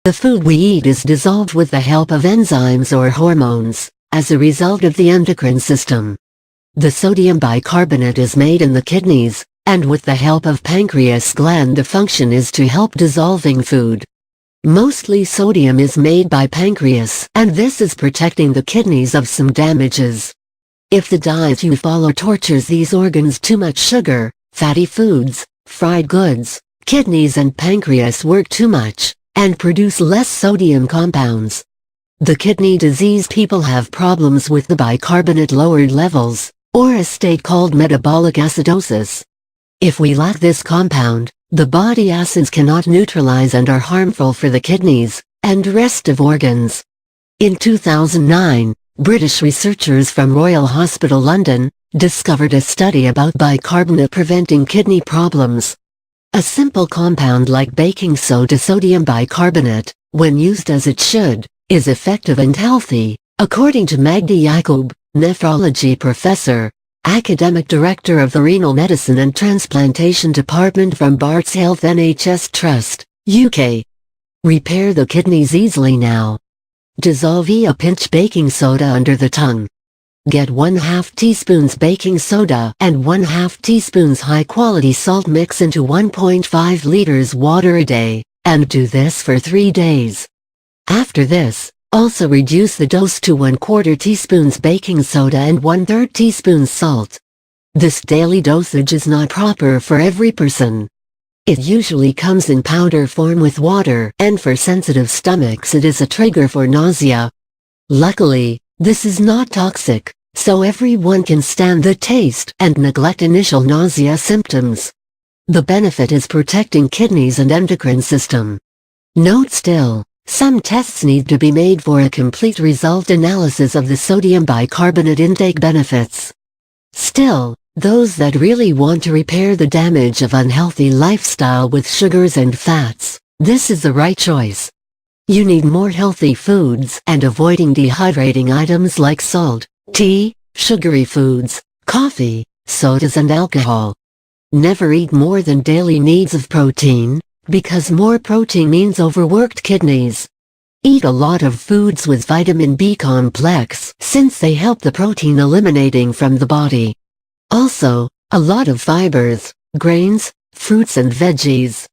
The food we eat is dissolved with the help of enzymes or hormones, as a result of the endocrine system. The sodium bicarbonate is made in the kidneys, and with the help of pancreas gland the function is to help dissolving food. Mostly sodium is made by pancreas, and this is protecting the kidneys of some damages. If the diet you follow tortures these organs too much sugar, fatty foods, fried goods, kidneys and pancreas work too much, and produce less sodium compounds. The kidney disease people have problems with the bicarbonate lowered levels, or a state called metabolic acidosis. If we lack this compound, the body acids cannot neutralize and are harmful for the kidneys, and rest of organs. In 2009, British researchers from Royal Hospital London discovered a study about bicarbonate preventing kidney problems. A simple compound like baking soda sodium bicarbonate, when used as it should, is effective and healthy, according to Magdi Yacoub, nephrology professor, academic director of the Renal Medicine and Transplantation Department from Barts Health NHS Trust, UK. Repair the kidneys easily now. Dissolve a pinch baking soda under the tongue. Get 1/2 teaspoons baking soda and 1/2 teaspoons high-quality salt mix into 1.5 liters water a day, and do this for 3 days. After this, also reduce the dose to 1/4 teaspoons baking soda and 1/3 teaspoons salt. This daily dosage is not proper for every person. It usually comes in powder form with water, and for sensitive stomachs it is a trigger for nausea. Luckily, this is not toxic, so everyone can stand the taste and neglect initial nausea symptoms. The benefit is protecting kidneys and endocrine system. Note still, some tests need to be made for a complete result analysis of the sodium bicarbonate intake benefits. Still, those that really want to repair the damage of unhealthy lifestyle with sugars and fats, this is the right choice. You need more healthy foods and avoiding dehydrating items like salt, tea, sugary foods, coffee, sodas and alcohol. Never eat more than daily needs of protein, because more protein means overworked kidneys. Eat a lot of foods with vitamin B complex since they help the protein eliminating from the body. Also, a lot of fibers, grains, fruits and veggies.